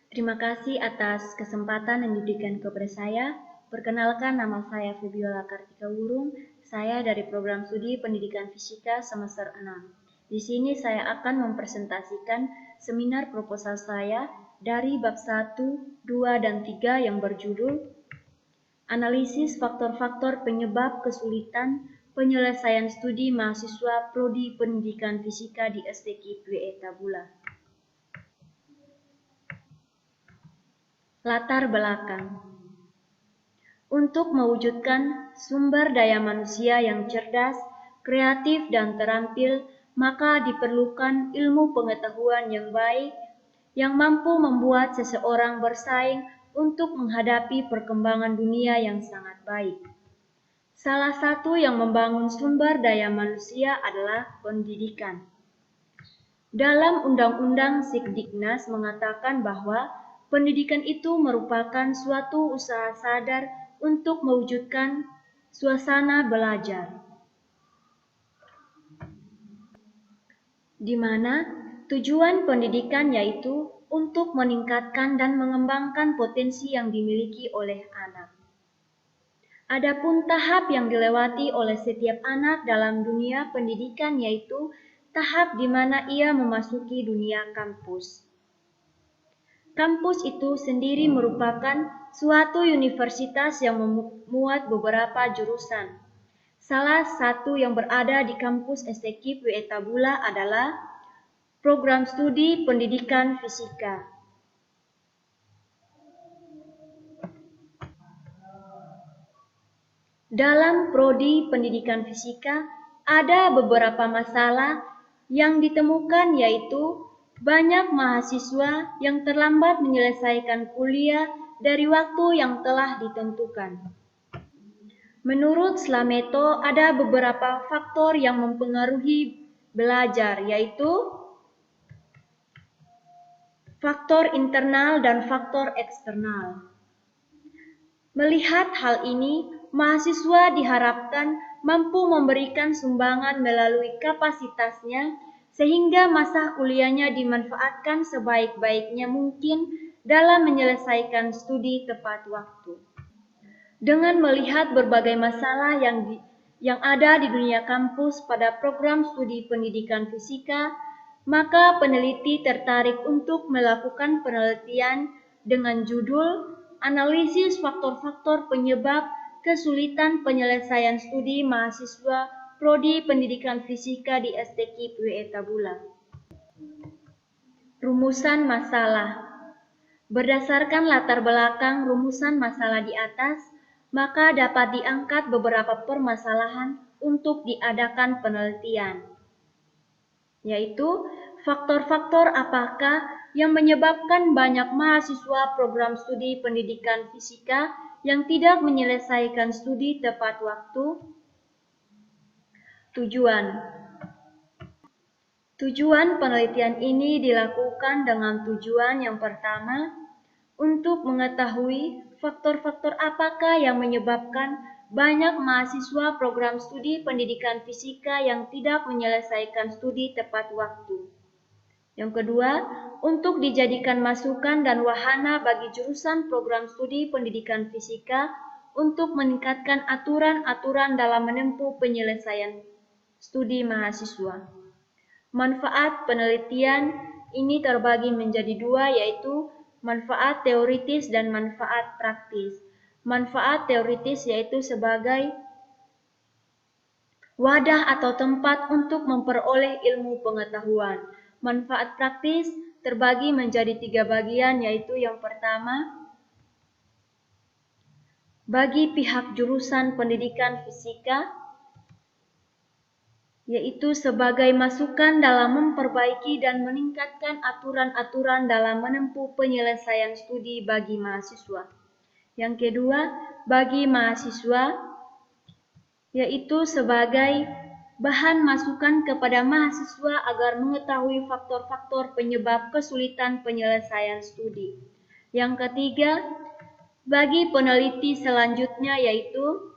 Terima kasih atas kesempatan yang diberikan kepada saya. Perkenalkan, nama saya Febiola Kartika Wurung. Saya dari program studi Pendidikan Fisika semester 6. Di sini saya akan mempresentasikan seminar proposal saya dari bab 1, 2, dan 3 yang berjudul Analisis Faktor-Faktor Penyebab Kesulitan Penyelesaian Studi Mahasiswa Prodi Pendidikan Fisika di STKIP WE Tabula. Latar belakang. Untuk mewujudkan sumber daya manusia yang cerdas, kreatif, dan terampil, maka diperlukan ilmu pengetahuan yang baik yang mampu membuat seseorang bersaing untuk menghadapi perkembangan dunia yang sangat baik. Salah satu yang membangun sumber daya manusia adalah pendidikan. Dalam Undang-Undang Sikdiknas mengatakan bahwa pendidikan itu merupakan suatu usaha sadar untuk mewujudkan suasana belajar, di mana tujuan pendidikan yaitu untuk meningkatkan dan mengembangkan potensi yang dimiliki oleh anak. Adapun tahap yang dilewati oleh setiap anak dalam dunia pendidikan yaitu tahap di mana ia memasuki dunia kampus. Kampus itu sendiri merupakan suatu universitas yang memuat beberapa jurusan. Salah satu yang berada di kampus STKIP WE Tabula adalah program studi Pendidikan Fisika. Dalam prodi Pendidikan Fisika, ada beberapa masalah yang ditemukan yaitu banyak mahasiswa yang terlambat menyelesaikan kuliah dari waktu yang telah ditentukan. Menurut Slameto, ada beberapa faktor yang mempengaruhi belajar, yaitu faktor internal dan faktor eksternal. Melihat hal ini, mahasiswa diharapkan mampu memberikan sumbangan melalui kapasitasnya sehingga masa kuliahnya dimanfaatkan sebaik-baiknya mungkin dalam menyelesaikan studi tepat waktu. Dengan melihat berbagai masalah yang ada di dunia kampus pada program studi pendidikan fisika, maka peneliti tertarik untuk melakukan penelitian dengan judul Analisis Faktor-Faktor Penyebab Kesulitan Penyelesaian Studi Mahasiswa Prodi Pendidikan Fisika di STKIP WE Tabula. Rumusan masalah. Berdasarkan latar belakang rumusan masalah di atas, maka dapat diangkat beberapa permasalahan untuk diadakan penelitian, yaitu faktor-faktor apakah yang menyebabkan banyak mahasiswa program studi pendidikan fisika yang tidak menyelesaikan studi tepat waktu. Tujuan penelitian ini dilakukan dengan tujuan yang pertama, untuk mengetahui faktor-faktor apakah yang menyebabkan banyak mahasiswa program studi pendidikan fisika yang tidak menyelesaikan studi tepat waktu. Yang kedua, untuk dijadikan masukan dan wahana bagi jurusan program studi pendidikan fisika untuk meningkatkan aturan-aturan dalam menempuh penyelesaian studi mahasiswa. Manfaat penelitian ini terbagi menjadi dua, yaitu manfaat teoritis dan manfaat praktis. Manfaat teoritis yaitu sebagai wadah atau tempat untuk memperoleh ilmu pengetahuan. Manfaat praktis terbagi menjadi 3 bagian, yaitu yang pertama, bagi pihak jurusan pendidikan fisika, yaitu sebagai masukan dalam memperbaiki dan meningkatkan aturan-aturan dalam menempuh penyelesaian studi bagi mahasiswa. Yang kedua, bagi mahasiswa, yaitu sebagai bahan masukan kepada mahasiswa agar mengetahui faktor-faktor penyebab kesulitan penyelesaian studi. Yang ketiga, bagi peneliti selanjutnya, yaitu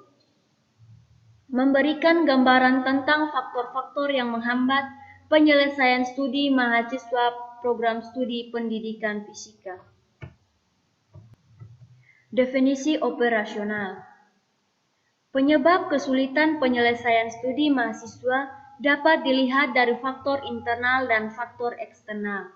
memberikan gambaran tentang faktor-faktor yang menghambat penyelesaian studi mahasiswa program studi pendidikan fisika. Definisi operasional. Penyebab kesulitan penyelesaian studi mahasiswa dapat dilihat dari faktor internal dan faktor eksternal.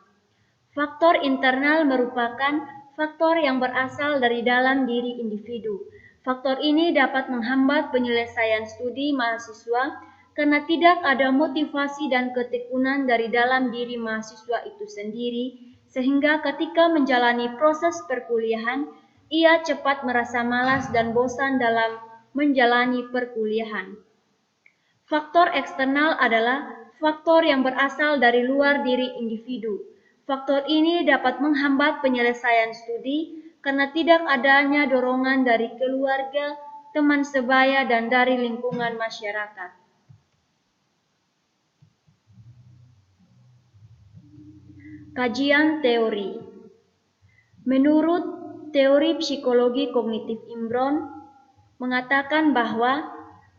Faktor internal merupakan faktor yang berasal dari dalam diri individu. Faktor ini dapat menghambat penyelesaian studi mahasiswa karena tidak ada motivasi dan ketekunan dari dalam diri mahasiswa itu sendiri, sehingga ketika menjalani proses perkuliahan, ia cepat merasa malas dan bosan dalam menjalani perkuliahan. Faktor eksternal adalah faktor yang berasal dari luar diri individu. Faktor ini dapat menghambat penyelesaian studi karena tidak adanya dorongan dari keluarga, teman sebaya, dan dari lingkungan masyarakat. Kajian teori. Menurut teori psikologi kognitif Imbron, mengatakan bahwa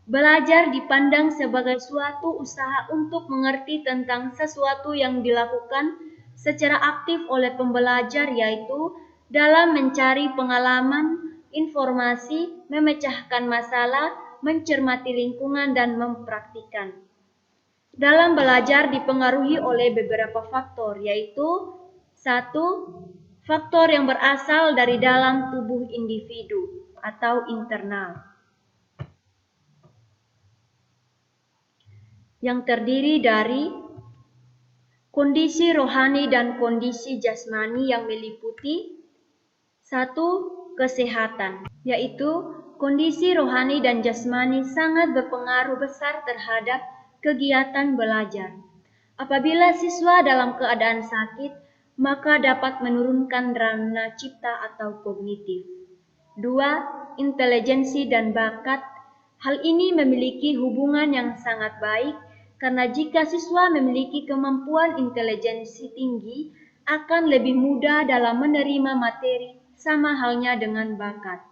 belajar dipandang sebagai suatu usaha untuk mengerti tentang sesuatu yang dilakukan secara aktif oleh pembelajar, yaitu dalam mencari pengalaman, informasi, memecahkan masalah, mencermati lingkungan, dan mempraktikkan. Dalam belajar dipengaruhi oleh beberapa faktor, yaitu 1. Faktor yang berasal dari dalam tubuh individu atau internal, yang terdiri dari kondisi rohani dan kondisi jasmani yang meliputi 1. Kesehatan, yaitu kondisi rohani dan jasmani sangat berpengaruh besar terhadap kegiatan belajar. Apabila siswa dalam keadaan sakit, maka dapat menurunkan dana cipta atau kognitif. 2. Intelijensi dan bakat. Hal ini memiliki hubungan yang sangat baik karena jika siswa memiliki kemampuan intelijensi tinggi, akan lebih mudah dalam menerima materi, sama halnya dengan bakat.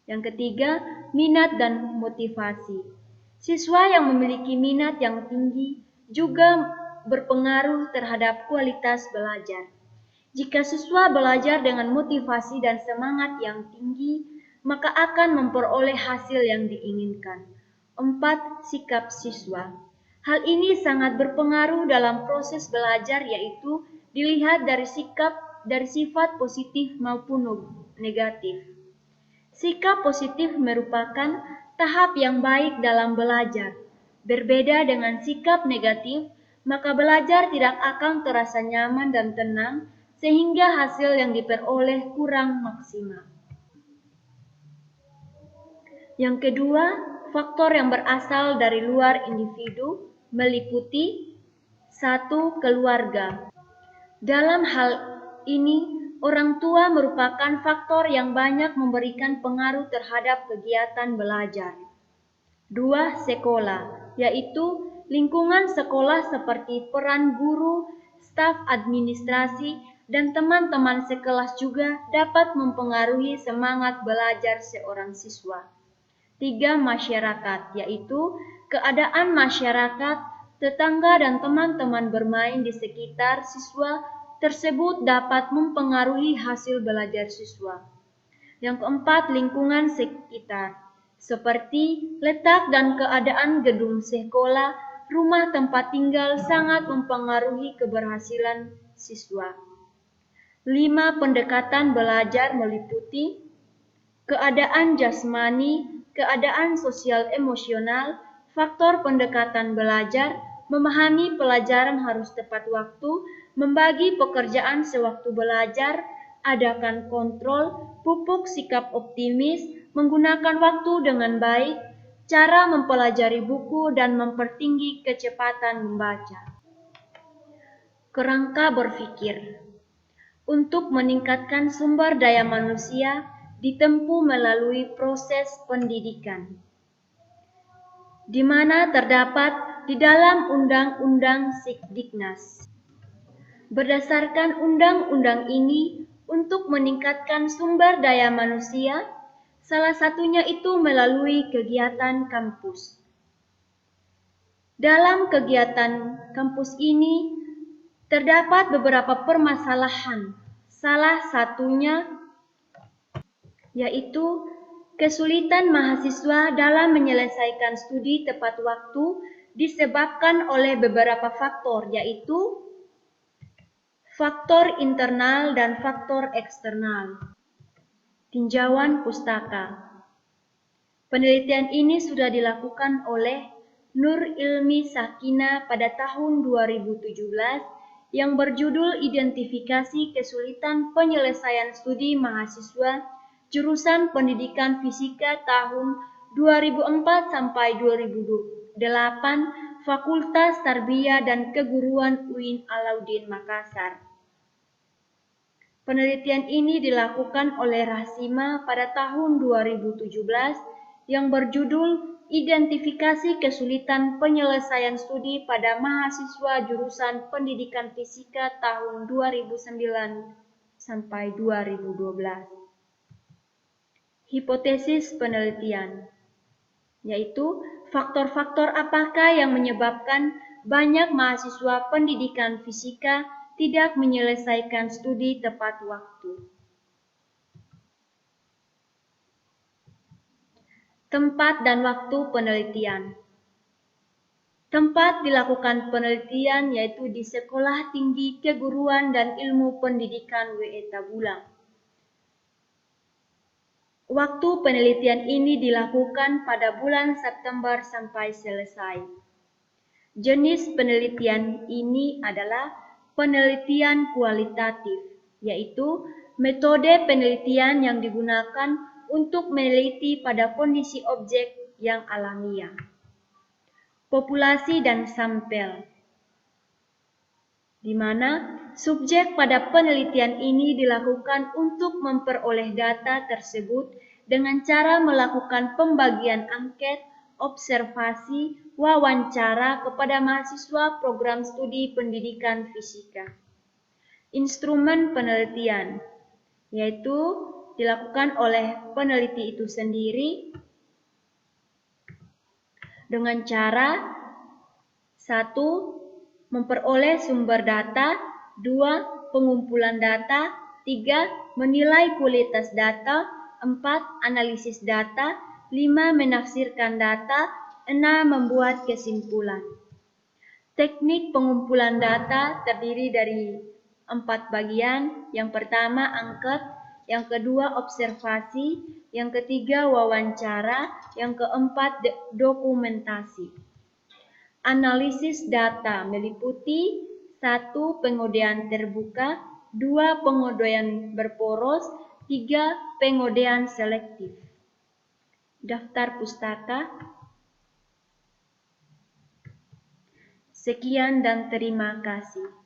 Yang ketiga, minat dan motivasi. Siswa yang memiliki minat yang tinggi juga berpengaruh terhadap kualitas belajar. Jika siswa belajar dengan motivasi dan semangat yang tinggi, maka akan memperoleh hasil yang diinginkan. 4. Sikap siswa. Hal ini sangat berpengaruh dalam proses belajar, yaitu dilihat dari sifat positif maupun negatif. Sikap positif merupakan tahap yang baik dalam belajar. Berbeda dengan sikap negatif, maka belajar tidak akan terasa nyaman dan tenang, sehingga hasil yang diperoleh kurang maksimal. Yang kedua, faktor yang berasal dari luar individu meliputi 1. Keluarga. Dalam hal ini, orang tua merupakan faktor yang banyak memberikan pengaruh terhadap kegiatan belajar. 2. Sekolah, yaitu lingkungan sekolah seperti peran guru, staf administrasi, dan teman-teman sekelas juga dapat mempengaruhi semangat belajar seorang siswa. 3. Masyarakat, yaitu keadaan masyarakat, tetangga, dan teman-teman bermain di sekitar siswa tersebut dapat mempengaruhi hasil belajar siswa. Yang keempat, lingkungan sekitar, seperti letak dan keadaan gedung sekolah, rumah tempat tinggal sangat mempengaruhi keberhasilan siswa. 5. Pendekatan belajar meliputi keadaan jasmani, keadaan sosial emosional, faktor pendekatan belajar, memahami pelajaran harus tepat waktu, membagi pekerjaan sewaktu belajar, adakan kontrol, pupuk sikap optimis, menggunakan waktu dengan baik, cara mempelajari buku, dan mempertinggi kecepatan membaca. Kerangka berpikir. Untuk meningkatkan sumber daya manusia ditempuh melalui proses pendidikan, di mana terdapat di dalam Undang-Undang Sikdiknas. Berdasarkan undang-undang ini, untuk meningkatkan sumber daya manusia, salah satunya itu melalui kegiatan kampus. Dalam kegiatan kampus ini, terdapat beberapa permasalahan. Salah satunya yaitu kesulitan mahasiswa dalam menyelesaikan studi tepat waktu disebabkan oleh beberapa faktor, yaitu faktor internal dan faktor eksternal. Tinjauan pustaka. Penelitian ini sudah dilakukan oleh Nur Ilmi Sakina pada tahun 2017 yang berjudul Identifikasi Kesulitan Penyelesaian Studi Mahasiswa Jurusan Pendidikan Fisika tahun 2004 sampai 2008 Fakultas Tarbiyah dan Keguruan UIN Alauddin Makassar. Penelitian ini dilakukan oleh Rasima pada tahun 2017 yang berjudul Identifikasi Kesulitan Penyelesaian Studi pada Mahasiswa Jurusan Pendidikan Fisika tahun 2009 sampai 2012. Hipotesis penelitian, yaitu faktor-faktor apakah yang menyebabkan banyak mahasiswa pendidikan fisika tidak menyelesaikan studi tepat waktu. Tempat dan waktu penelitian. Tempat dilakukan penelitian yaitu di Sekolah Tinggi Keguruan dan Ilmu Pendidikan WE Tabulang. Waktu penelitian ini dilakukan pada bulan September sampai selesai. Jenis penelitian ini adalah penelitian kualitatif, yaitu metode penelitian yang digunakan untuk meneliti pada kondisi objek yang alamiah. Populasi dan sampel, di mana subjek pada penelitian ini dilakukan untuk memperoleh data tersebut dengan cara melakukan pembagian angket, observasi, wawancara kepada mahasiswa program studi pendidikan fisika. Instrumen penelitian, yaitu dilakukan oleh peneliti itu sendiri dengan cara 1. Memperoleh sumber data, 2. Pengumpulan data, 3. Menilai kualitas data, 4. Analisis data, 5. Menafsirkan data, 6. Membuat kesimpulan. Teknik pengumpulan data terdiri dari 4 bagian. Yang pertama angket, yang kedua observasi, yang ketiga wawancara, yang keempat dokumentasi. Analisis data meliputi 1. Pengodean terbuka, 2. Pengodean berporos, 3. Pengodean selektif. Daftar pustaka. Sekian dan terima kasih.